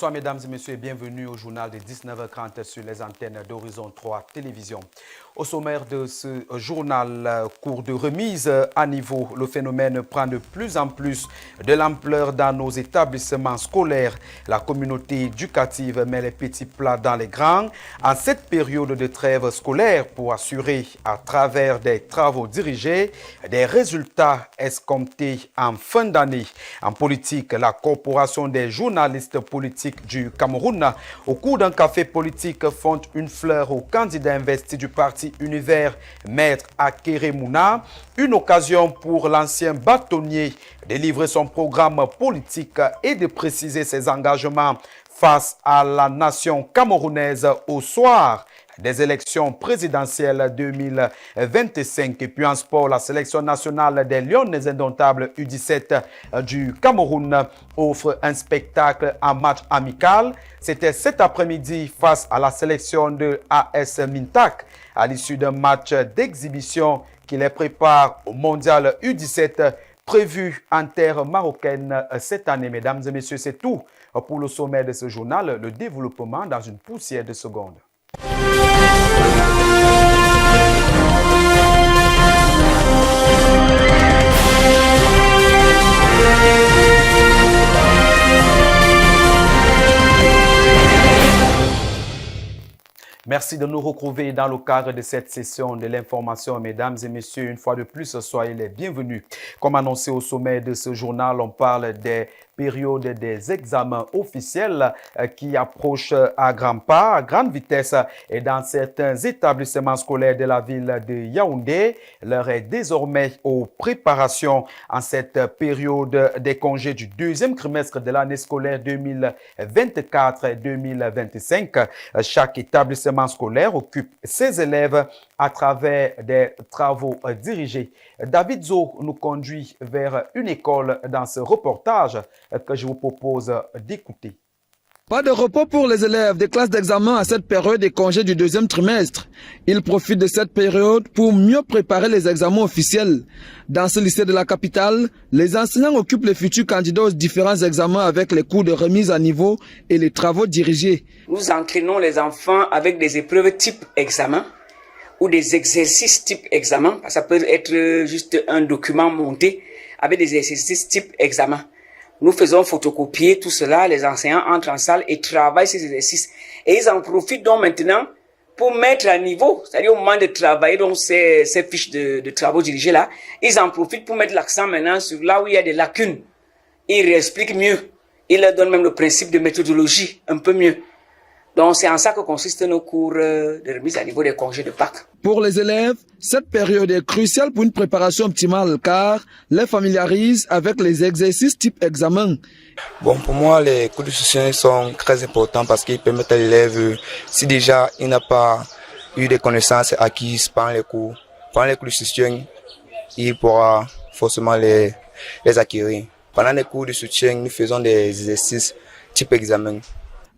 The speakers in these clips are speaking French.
Bonsoir mesdames et messieurs et bienvenue au journal de 19h30 sur les antennes d'Horizon 3 Télévision. Au sommaire de ce journal, cours de remise à niveau, le phénomène prend de plus en plus de l'ampleur dans nos établissements scolaires. La communauté éducative met les petits plats dans les grands en cette période de trêve scolaire pour assurer à travers des travaux dirigés des résultats escomptés en fin d'année. En politique, la Corporation des journalistes politiques du Cameroun, au cours d'un café politique, font une fleur au candidat investi du parti Univers, Maître Akere Mouna, une occasion pour l'ancien bâtonnier de livrer son programme politique et de préciser ses engagements face à la nation camerounaise au soir des élections présidentielles 2025. Et puis en sport, la sélection nationale des Lions indomptables U17 du Cameroun offre un spectacle en match amical. C'était cet après-midi face à la sélection de AS Mintak à l'issue d'un match d'exhibition qui les prépare au mondial U17 prévu en terre marocaine cette année. Mesdames et messieurs, c'est tout pour le sommet de ce journal. Le développement dans une poussière de secondes. Merci de nous retrouver dans le cadre de cette session de l'information. Mesdames et messieurs, une fois de plus, soyez les bienvenus. Comme annoncé au sommet de ce journal, on parle des période des examens officiels qui approchent à grands pas, à grande vitesse et dans certains établissements scolaires de la ville de Yaoundé. L'heure est désormais aux préparations en cette période des congés du deuxième trimestre de l'année scolaire 2024-2025. Chaque établissement scolaire occupe ses élèves à travers des travaux dirigés. David Zo nous conduit vers une école dans ce reportage que je vous propose d'écouter. Pas de repos pour les élèves des classes d'examen à cette période des congés du deuxième trimestre. Ils profitent de cette période pour mieux préparer les examens officiels. Dans ce lycée de la capitale, les enseignants occupent les futurs candidats aux différents examens avec les cours de remise à niveau et les travaux dirigés. Nous entraînons les enfants avec des épreuves type examen ou des exercices type examen. Ça peut être juste un document monté avec des exercices type examen. Nous faisons photocopier tout cela, les enseignants entrent en salle et travaillent ces exercices. Et ils en profitent donc maintenant pour mettre à niveau, c'est-à-dire au moment de travailler donc ces fiches de travaux dirigés là, ils en profitent pour mettre l'accent maintenant sur là où il y a des lacunes. Ils réexpliquent mieux. Ils leur donnent même le principe de méthodologie un peu mieux. Donc c'est en ça que consistent nos cours de remise à niveau des congés de Pâques. Pour les élèves, cette période est cruciale pour une préparation optimale car les familiarise avec les exercices type examen. Bon, pour moi, les cours de soutien sont très importants parce qu'ils permettent à l'élève, si déjà il n'a pas eu des connaissances acquises pendant les cours de soutien, il pourra forcément les acquérir. Pendant les cours de soutien, nous faisons des exercices type examen.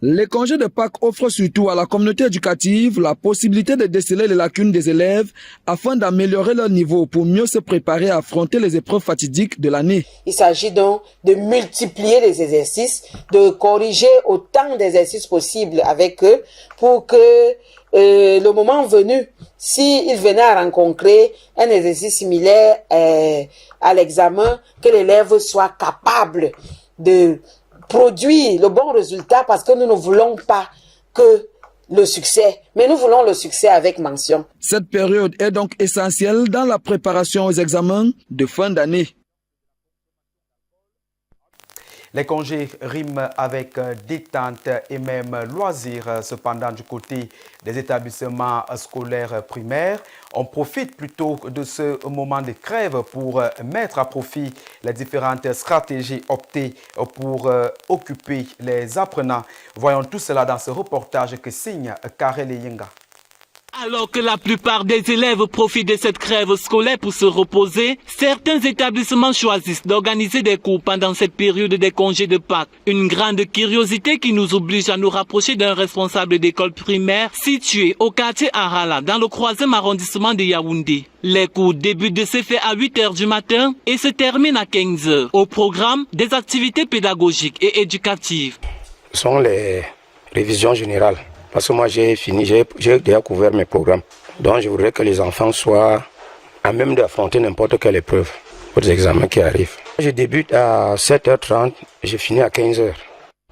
Les congés de Pâques offrent surtout à la communauté éducative la possibilité de déceler les lacunes des élèves afin d'améliorer leur niveau pour mieux se préparer à affronter les épreuves fatidiques de l'année. Il s'agit donc de multiplier les exercices, de corriger autant d'exercices possibles avec eux pour que le moment venu, s'ils venaient à rencontrer un exercice similaire à l'examen, que l'élève soit capable de produire le bon résultat parce que nous ne voulons pas que le succès, mais nous voulons le succès avec mention. Cette période est donc essentielle dans la préparation aux examens de fin d'année. Les congés riment avec détente et même loisirs. Cependant, du côté des établissements scolaires primaires, on profite plutôt de ce moment de trêve pour mettre à profit les différentes stratégies optées pour occuper les apprenants. Voyons tout cela dans ce reportage que signe Karel Yenga. Alors que la plupart des élèves profitent de cette trêve scolaire pour se reposer, certains établissements choisissent d'organiser des cours pendant cette période des congés de Pâques. Une grande curiosité qui nous oblige à nous rapprocher d'un responsable d'école primaire situé au quartier Arala, dans le 3e arrondissement de Yaoundé. Les cours débutent de ce fait à 8h du matin et se terminent à 15h. Au programme, des activités pédagogiques et éducatives. sont les révisions générales. Parce que moi, j'ai déjà couvert mes programmes. Donc, je voudrais que les enfants soient à même d'affronter n'importe quelle épreuve aux examens qui arrivent. Je débute à 7h30, je finis à 15h.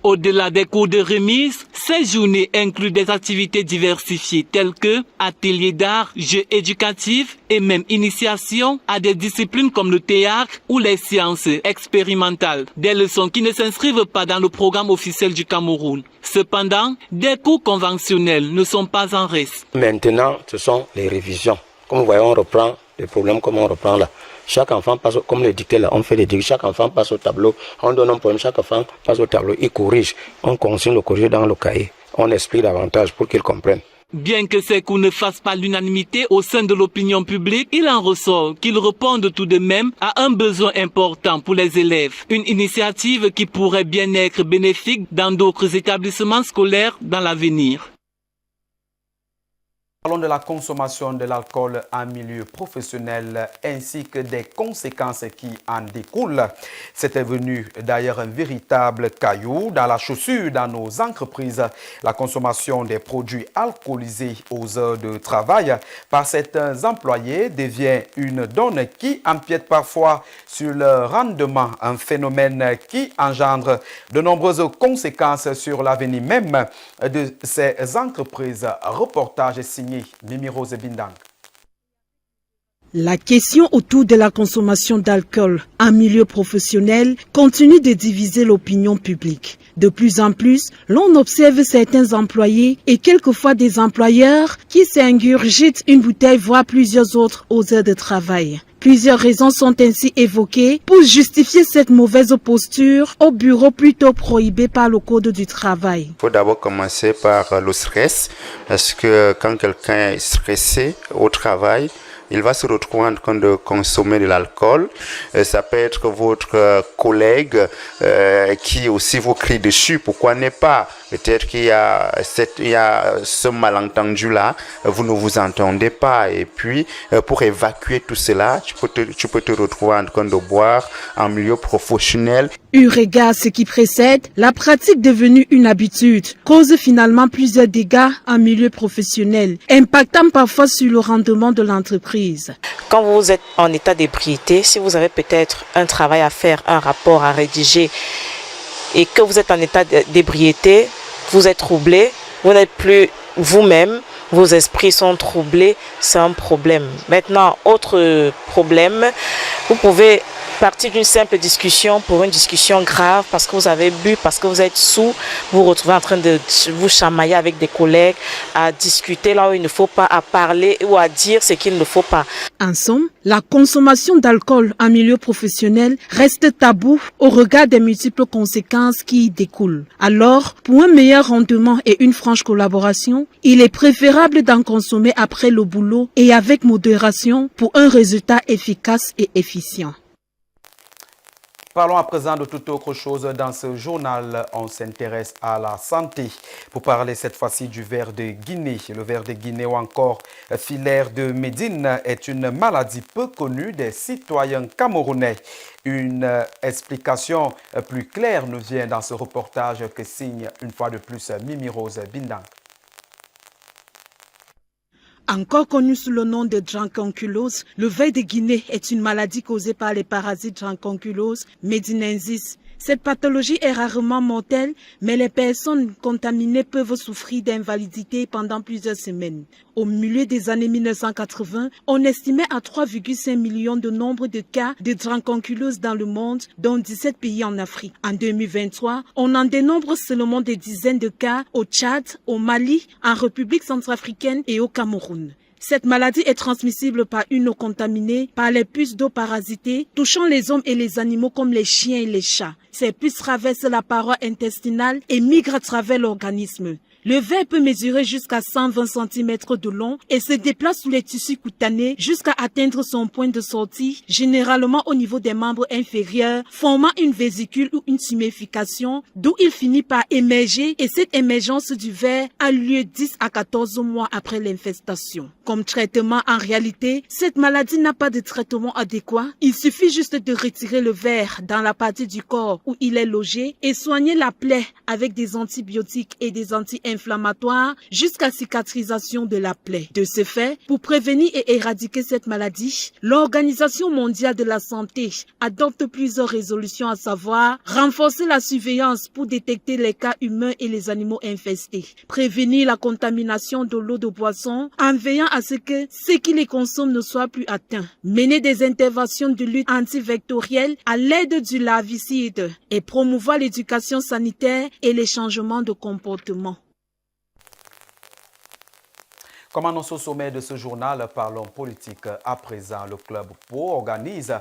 Au-delà des cours de remise, ces journées incluent des activités diversifiées telles que ateliers d'art, jeux éducatifs et même initiation à des disciplines comme le théâtre ou les sciences expérimentales. Des leçons qui ne s'inscrivent pas dans le programme officiel du Cameroun. Cependant, des cours conventionnels ne sont pas en reste. Maintenant, ce sont les révisions. Comme vous voyez, on reprend les problèmes comme on reprend là. Chaque enfant passe, comme le dicté là, on fait les dictées, chaque enfant passe au tableau, on donne un problème, chaque enfant passe au tableau, il corrige, on consigne le corriger dans le cahier, on explique davantage pour qu'ils comprennent. Bien que ces cours ne fassent pas l'unanimité au sein de l'opinion publique, il en ressort qu'ils répondent tout de même à un besoin important pour les élèves. Une initiative qui pourrait bien être bénéfique dans d'autres établissements scolaires dans l'avenir. Parlons de la consommation de l'alcool en milieu professionnel ainsi que des conséquences qui en découlent. C'était venu d'ailleurs un véritable caillou dans la chaussure dans nos entreprises. La consommation des produits alcoolisés aux heures de travail par certains employés devient une donne qui empiète parfois sur le rendement, un phénomène qui engendre de nombreuses conséquences sur l'avenir même de ces entreprises. Reportage signé Mimi Rose Bindang. La question autour de la consommation d'alcool en milieu professionnel continue de diviser l'opinion publique. De plus en plus, l'on observe certains employés et quelquefois des employeurs qui s'ingurgitent une bouteille voire plusieurs autres aux heures de travail. Plusieurs raisons sont ainsi évoquées pour justifier cette mauvaise posture au bureau plutôt prohibé par le Code du travail. Il faut d'abord commencer par le stress, parce que quand quelqu'un est stressé au travail, il va se retrouver en train de consommer de l'alcool. Ça peut être votre collègue qui aussi vous crie dessus. Pourquoi n'est pas? Peut-être qu'il y a ce malentendu-là, vous ne vous entendez pas. Et puis, pour évacuer tout cela, tu peux te retrouver en train de boire en milieu professionnel. Eu regard à ce qui précède, la pratique devenue une habitude cause finalement plusieurs dégâts en milieu professionnel, impactant parfois sur le rendement de l'entreprise. Quand vous êtes en état d'ébriété, si vous avez peut-être un travail à faire, un rapport à rédiger et que vous êtes en état d'ébriété, vous êtes troublé, vous n'êtes plus vous-même, vos esprits sont troublés, c'est un problème. Maintenant, autre problème, vous pouvez partir d'une simple discussion pour une discussion grave parce que vous avez bu, parce que vous êtes sous, vous vous retrouvez en train de vous chamailler avec des collègues, à discuter là où il ne faut pas, à parler ou à dire ce qu'il ne faut pas. En somme, la consommation d'alcool en milieu professionnel reste tabou au regard des multiples conséquences qui y découlent. Alors, pour un meilleur rendement et une franche collaboration, il est préférable d'en consommer après le boulot et avec modération pour un résultat efficace et efficient. Parlons à présent de toute autre chose. Dans ce journal, on s'intéresse à la santé. Pour parler cette fois-ci du ver de Guinée. Le ver de Guinée ou encore filaire de Médine est une maladie peu connue des citoyens camerounais. Une explication plus claire nous vient dans ce reportage que signe une fois de plus Mimi Rose Bindang. Encore connu sous le nom de dracunculose, le ver de Guinée est une maladie causée par les parasites dracunculose medinensis. Cette pathologie est rarement mortelle, mais les personnes contaminées peuvent souffrir d'invalidité pendant plusieurs semaines. Au milieu des années 1980, on estimait à 3,5 millions de nombre de cas de dracunculose dans le monde, dont 17 pays en Afrique. En 2023, on en dénombre seulement des dizaines de cas au Tchad, au Mali, en République centrafricaine et au Cameroun. Cette maladie est transmissible par une eau contaminée, par les puces d'eau parasitées, touchant les hommes et les animaux comme les chiens et les chats. Ces puces traversent la paroi intestinale et migrent à travers l'organisme. Le ver peut mesurer jusqu'à 120 cm de long et se déplace sous les tissus cutanés jusqu'à atteindre son point de sortie, généralement au niveau des membres inférieurs, formant une vésicule ou une tuméfication, d'où il finit par émerger et cette émergence du ver a lieu 10 à 14 mois après l'infestation. Comme traitement, en réalité, cette maladie n'a pas de traitement adéquat. Il suffit juste de retirer le ver dans la partie du corps où il est logé et soigner la plaie avec des antibiotiques et des anti-inflammatoires jusqu'à cicatrisation de la plaie. De ce fait, pour prévenir et éradiquer cette maladie, l'Organisation mondiale de la santé adopte plusieurs résolutions, à savoir renforcer la surveillance pour détecter les cas humains et les animaux infestés, prévenir la contamination de l'eau de boisson en veillant à ce que ceux qui les consomment ne soient plus atteints, mener des interventions de lutte antivectorielle à l'aide du larvicide et promouvoir l'éducation sanitaire et les changements de comportement. Comme annoncé au sommet de ce journal, parlons politique. À présent, le Club Pau organise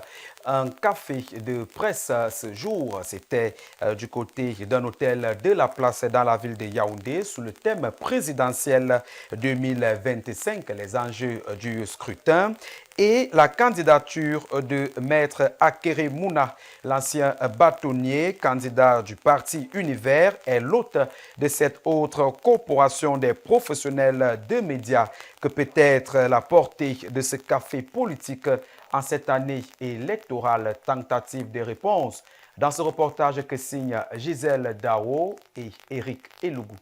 un café de presse ce jour. C'était du côté d'un hôtel de la place dans la ville de Yaoundé sous le thème présidentiel 2025, les enjeux du scrutin et la candidature de Maître Akere Mouna, l'ancien bâtonnier, candidat du parti Univers, est l'hôte de cette autre corporation des professionnels de médias. Que peut être la portée de ce café politique en cette année électorale? Tentative de réponse dans ce reportage que signent Gisèle Dao et Eric Elougou.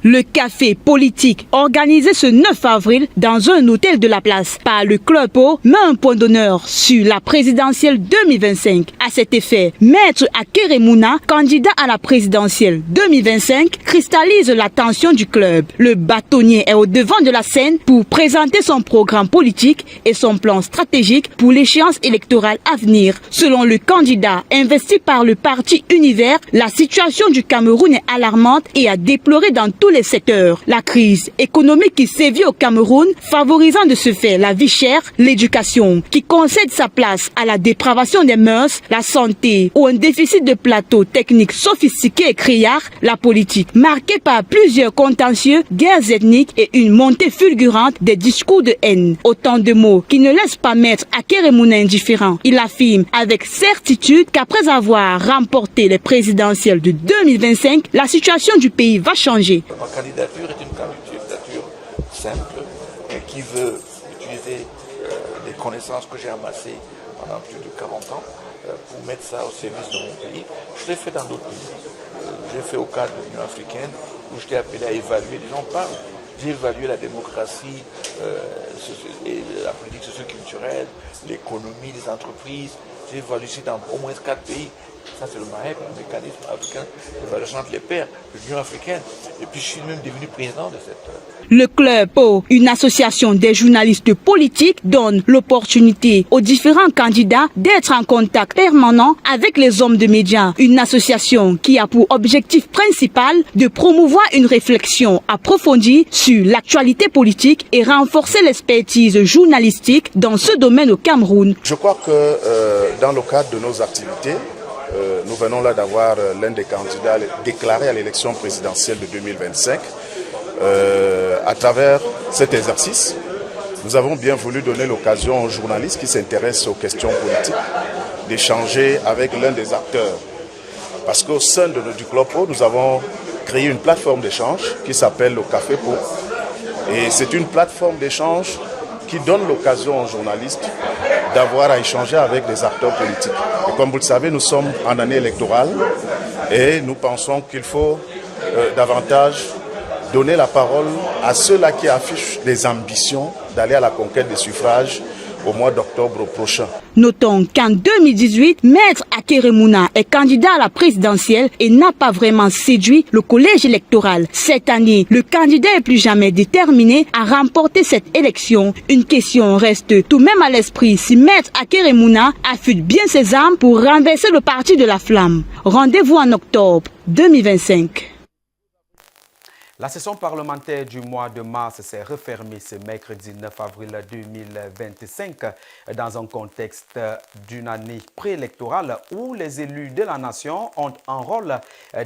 Le café politique organisé ce 9 avril dans un hôtel de la place par le Club Pau met un point d'honneur sur la présidentielle 2025. À cet effet, Maître Akere Mouna, candidat à la présidentielle 2025, cristallise l'attention du club. Le bâtonnier est au devant de la scène pour présenter son programme politique et son plan stratégique pour l'échéance électorale à venir. Selon le candidat investi par le parti Univers, la situation du Cameroun est alarmante et à déplorer dans tous les secteurs. La crise économique qui sévit au Cameroun, favorisant de ce fait la vie chère, l'éducation qui concède sa place à la dépravation des mœurs, la santé ou un déficit de plateaux techniques sophistiqués et criards, la politique marquée par plusieurs contentieux, guerres ethniques et une montée fulgurante des discours de haine. Autant de mots qui ne laissent pas Maître Akere Mouna indifférent. Il affirme avec certitude qu'après avoir remporté les présidentielles de 2025, la situation du pays va changer. Ma candidature est une candidature simple qui veut utiliser les connaissances que j'ai amassées pendant plus de 40 ans pour mettre ça au service de mon pays. Je l'ai fait dans d'autres pays. J'ai fait au cadre de l'Union africaine où j'étais appelé à évaluer, les gens parlent. J'ai évalué la démocratie, la politique socio-culturelle, l'économie, les entreprises. J'ai évalué ici dans au moins 4 pays. Ça, c'est le MAEP, le mécanisme africain d'évaluation entre les pairs de l'Union africaine. Et puis, je suis même devenu président de cette... Le Club Pau, une association des journalistes politiques, donne l'opportunité aux différents candidats d'être en contact permanent avec les hommes de médias. Une association qui a pour objectif principal de promouvoir une réflexion approfondie sur l'actualité politique et renforcer l'expertise journalistique dans ce domaine au Cameroun. Je crois que dans le cadre de nos activités, nous venons là d'avoir l'un des candidats déclarés à l'élection présidentielle de 2025. À travers cet exercice, nous avons bien voulu donner l'occasion aux journalistes qui s'intéressent aux questions politiques d'échanger avec l'un des acteurs. Parce qu'au sein du Club Pau, nous avons créé une plateforme d'échange qui s'appelle le Café Pau. Et c'est une plateforme d'échange qui donne l'occasion aux journalistes d'avoir à échanger avec des acteurs politiques. Et comme vous le savez, nous sommes en année électorale et nous pensons qu'il faut davantage donner la parole à ceux-là qui affichent des ambitions d'aller à la conquête des suffrages au mois d'octobre prochain. Notons qu'en 2018, Maître Akere Mouna est candidat à la présidentielle et n'a pas vraiment séduit le collège électoral. Cette année, le candidat est plus jamais déterminé à remporter cette élection. Une question reste tout de même à l'esprit si Maître Akere Mouna affûte bien ses armes pour renverser le parti de la flamme. Rendez-vous en octobre 2025. La session parlementaire du mois de mars s'est refermée ce mercredi 9 avril 2025 dans un contexte d'une année préélectorale où les élus de la nation ont un rôle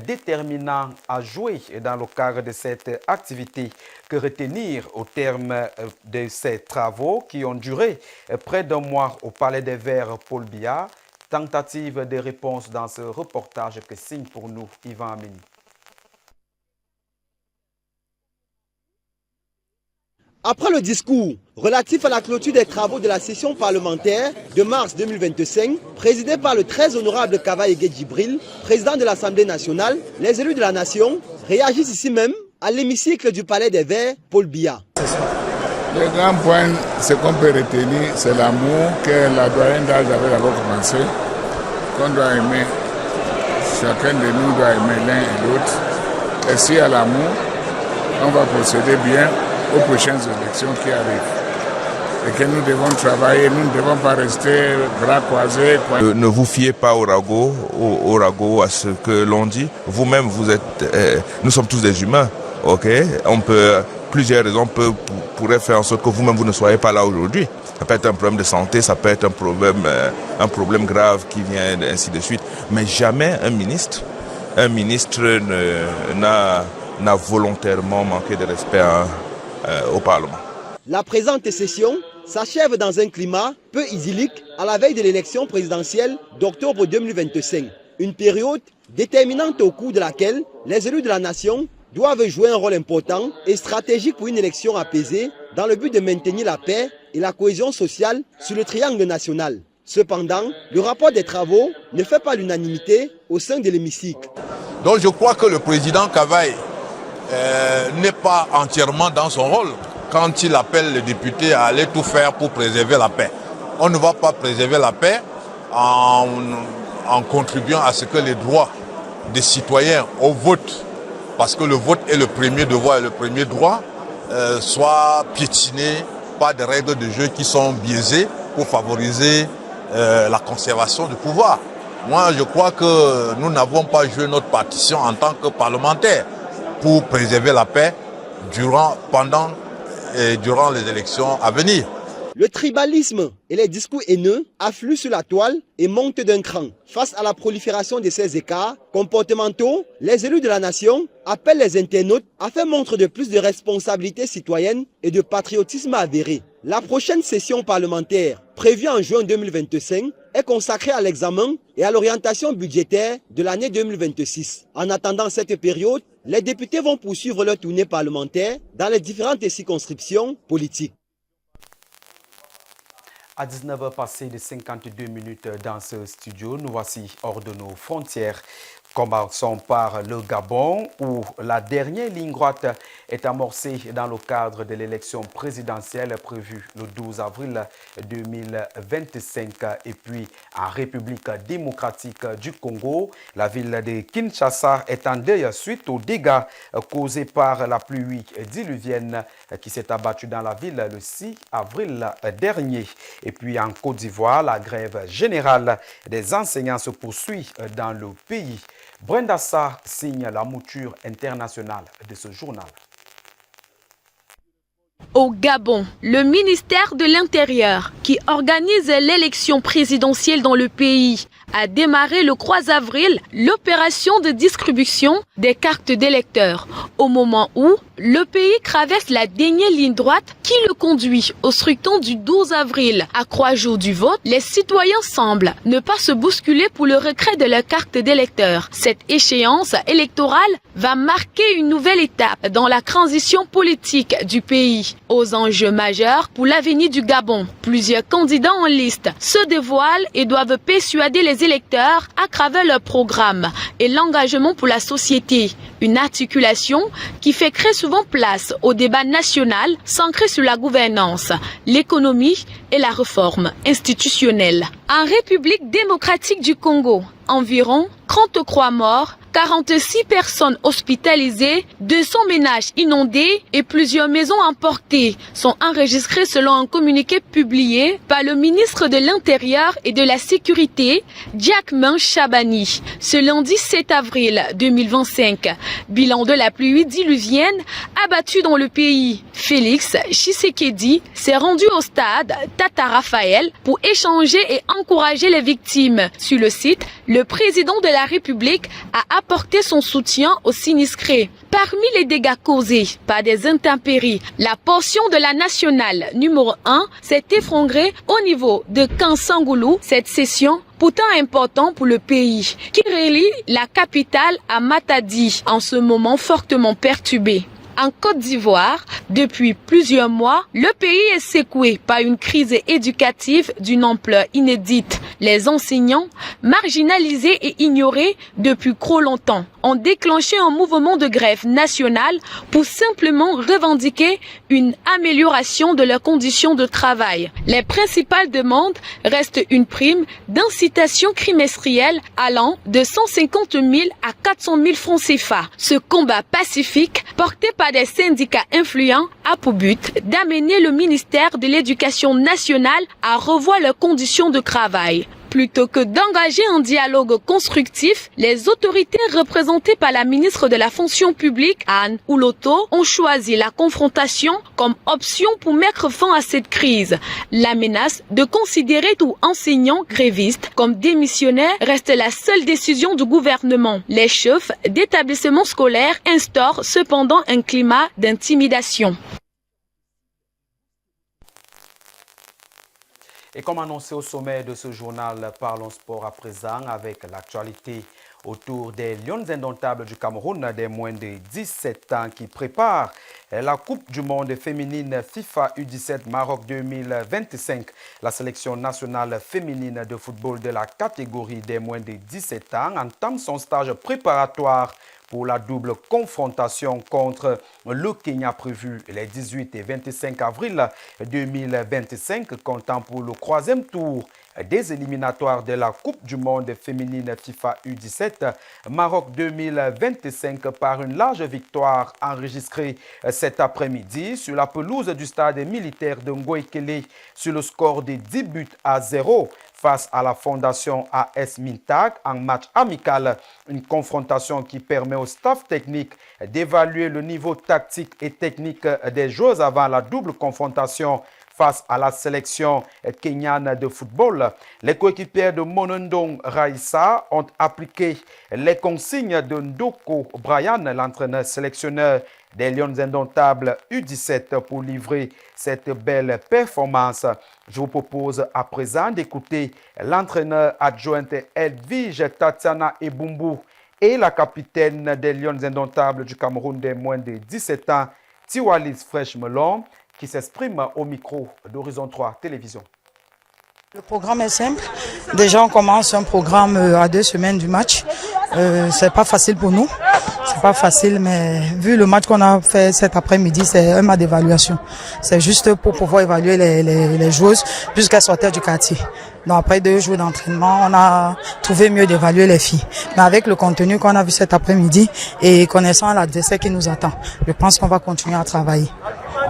déterminant à jouer dans le cadre de cette activité. Que retenir au terme de ces travaux qui ont duré près d'un mois au Palais des Verts Paul Biya? Tentative de réponse dans ce reportage que signe pour nous Yvan Ameni. Après le discours relatif à la clôture des travaux de la session parlementaire de mars 2025, présidé par le très honorable Kavaye Djibril, président de l'Assemblée nationale, les élus de la nation réagissent ici même à l'hémicycle du Palais des Verts, Paul Biya. Le grand point, ce qu'on peut retenir, c'est l'amour que la doyenne d'âge avait d'abord commencé, qu'on doit aimer. Chacun de nous doit aimer l'un et l'autre. Et si à l'amour, on va procéder bien aux prochaines élections qui arrivent. Et que nous devons travailler, nous ne devons pas rester bras croisés. Ne vous fiez pas au ragot, à ce que l'on dit. Vous-même, nous sommes tous des humains, ok? Plusieurs raisons pourraient faire en sorte que vous-même, vous ne soyez pas là aujourd'hui. Ça peut être un problème de santé, ça peut être un problème grave qui vient ainsi de suite. Mais jamais un ministre n'a volontairement manqué de respect au Parlement. La présente session s'achève dans un climat peu idyllique à la veille de l'élection présidentielle d'octobre 2025. Une période déterminante au cours de laquelle les élus de la nation doivent jouer un rôle important et stratégique pour une élection apaisée dans le but de maintenir la paix et la cohésion sociale sur le triangle national. Cependant, le rapport des travaux ne fait pas l'unanimité au sein de l'hémicycle. Donc je crois que le président Kavaye n'est pas entièrement dans son rôle quand il appelle les députés à aller tout faire pour préserver la paix. On ne va pas préserver la paix en contribuant à ce que les droits des citoyens au vote, parce que le vote est le premier devoir et le premier droit, soient piétinés par des règles de jeu qui sont biaisées pour favoriser la conservation du pouvoir. Moi, je crois que nous n'avons pas joué notre partition en tant que parlementaires pour préserver la paix pendant et durant les élections à venir. Le tribalisme et les discours haineux affluent sur la toile et montent d'un cran. Face à la prolifération de ces écarts comportementaux, les élus de la nation appellent les internautes à faire montre de plus de responsabilité citoyenne et de patriotisme avéré. La prochaine session parlementaire, prévue en juin 2025, est consacrée à l'examen et à l'orientation budgétaire de l'année 2026. En attendant cette période, les députés vont poursuivre leur tournée parlementaire dans les différentes circonscriptions politiques. À 19h passées de 52 minutes dans ce studio, nous voici hors de nos frontières. Commençons par le Gabon, où la dernière ligne droite est amorcée dans le cadre de l'élection présidentielle prévue le 12 avril 2025. Et puis, en République démocratique du Congo, la ville de Kinshasa est en deuil suite aux dégâts causés par la pluie diluvienne qui s'est abattue dans la ville le 6 avril dernier. Et puis, en Côte d'Ivoire, la grève générale des enseignants se poursuit dans le pays. Brenda Sarr signe la mouture internationale de ce journal. Au Gabon, le ministère de l'Intérieur, qui organise l'élection présidentielle dans le pays, a démarré le 3 avril l'opération de distribution des cartes d'électeurs, au moment où le pays traverse la dernière ligne droite qui le conduit au scrutin du 12 avril. À 3 jours du vote, les citoyens semblent ne pas se bousculer pour le retrait de leur carte d'électeur. Cette échéance électorale va marquer une nouvelle étape dans la transition politique du pays. Aux enjeux majeurs pour l'avenir du Gabon, plusieurs candidats en liste se dévoilent et doivent persuader les électeurs à travers leur programme et l'engagement pour la société. Une articulation qui fait très souvent place au débat national centré sur la gouvernance, l'économie et la réforme institutionnelle. En République démocratique du Congo, Environ 33 morts, 46 personnes hospitalisées, 200 ménages inondés et plusieurs maisons emportées sont enregistrées selon un communiqué publié par le ministre de l'Intérieur et de la Sécurité, Diakman Chabani, ce lundi 7 avril 2025. Bilan de la pluie diluvienne abattue dans le pays. Félix Tshisekedi s'est rendu au stade Tata Raphaël pour échanger et encourager les victimes. Sur le site, le président de la République a apporté son soutien aux sinistrés. Parmi les dégâts causés par des intempéries, la portion de la nationale numéro 1 s'est effondrée au niveau de Kansangoulou. Cette session, pourtant important pour le pays, qui relie la capitale à Matadi, en ce moment fortement perturbée. En Côte d'Ivoire, depuis plusieurs mois, le pays est secoué par une crise éducative d'une ampleur inédite. Les enseignants, marginalisés et ignorés depuis trop longtemps, ont déclenché un mouvement de grève nationale pour simplement revendiquer une amélioration de leurs conditions de travail. Les principales demandes restent une prime d'incitation trimestrielle allant de 150 000 à 400 000 francs CFA. Ce combat pacifique, porté par des syndicats influents, a pour but d'amener le ministère de l'Éducation nationale à revoir leurs conditions de travail. Plutôt que d'engager un dialogue constructif, les autorités représentées par la ministre de la fonction publique, Anne Ouloto, ont choisi la confrontation comme option pour mettre fin à cette crise. La menace de considérer tout enseignant gréviste comme démissionnaire reste la seule décision du gouvernement. Les chefs d'établissements scolaires instaurent cependant un climat d'intimidation. Et comme annoncé au sommet de ce journal, parlons sport à présent avec l'actualité autour des Lions indomptables du Cameroun des moins de 17 ans qui préparent la Coupe du monde féminine FIFA U17 Maroc 2025. La sélection nationale féminine de football de la catégorie des moins de 17 ans entame son stage préparatoire pour la double confrontation contre le Kenya prévue les 18 et 25 avril 2025, comptant pour le troisième tour des éliminatoires de la Coupe du monde féminine FIFA U17 Maroc 2025 par une large victoire enregistrée cet après-midi sur la pelouse du stade militaire de Ngoïkele sur le score de 10 buts à 0 face à la fondation AS Mintak en match amical. Une confrontation qui permet au staff technique d'évaluer le niveau tactique et technique des joueurs avant la double confrontation face à la sélection kenyane de football. Les coéquipiers de Monondong Raissa ont appliqué les consignes de Ndoko Brian, l'entraîneur sélectionneur des Lions indomptables U17 pour livrer cette belle performance. Je vous propose à présent d'écouter l'entraîneur adjointe Edwige Tatiana Ebumbu et la capitaine des Lions indomptables du Cameroun des moins de 17 ans, Tiwalis Fresh-Melon, qui s'exprime au micro d'Horizon 3 Télévision. Le programme est simple. Déjà, on commence un programme à 2 semaines du match. C'est pas facile pour nous. C'est pas facile, mais vu le match qu'on a fait cet après-midi, c'est un match d'évaluation. C'est juste pour pouvoir évaluer les joueuses jusqu'à sortir du quartier. Donc après 2 jours d'entraînement, on a trouvé mieux d'évaluer les filles. Mais avec le contenu qu'on a vu cet après-midi et connaissant l'adversaire qui nous attend, je pense qu'on va continuer à travailler.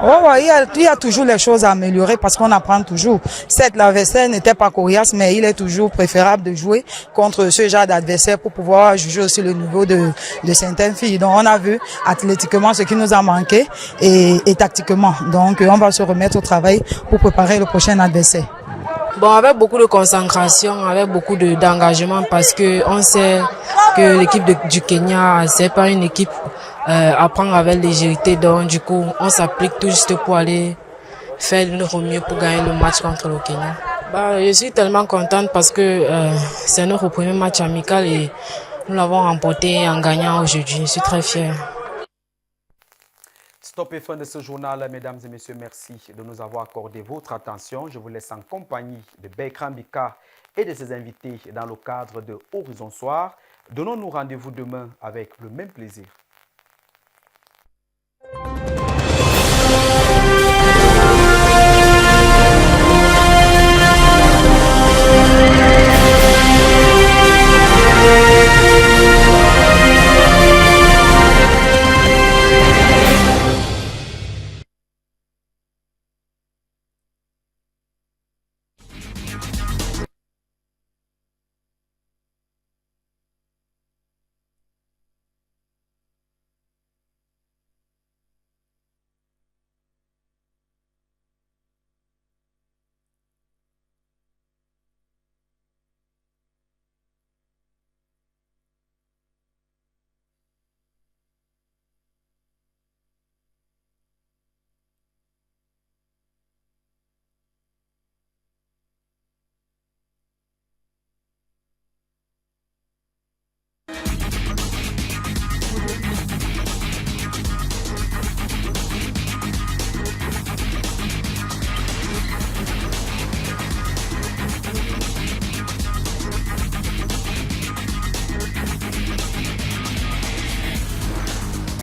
Il y a toujours les choses à améliorer parce qu'on apprend toujours. Certes, l'adversaire n'était pas coriace, mais il est toujours préférable de jouer contre ce genre d'adversaire pour pouvoir juger aussi le niveau de certaines filles. Donc, on a vu athlétiquement ce qui nous a manqué et tactiquement. Donc, on va se remettre au travail pour préparer le prochain adversaire. Bon, avec beaucoup de concentration, avec beaucoup d'engagement parce que on sait que l'équipe du Kenya, c'est pas une équipe à prendre avec légèreté. Donc, du coup, on s'applique tout juste pour aller faire notre mieux pour gagner le match contre le Kenya. Je suis tellement contente parce que c'est notre premier match amical et nous l'avons remporté en gagnant aujourd'hui. Je suis très fière. Stop et fin de ce journal, mesdames et messieurs, merci de nous avoir accordé votre attention. Je vous laisse en compagnie de Bertrand Bika et de ses invités dans le cadre de Horizon Soir. Donnons-nous rendez-vous demain avec le même plaisir.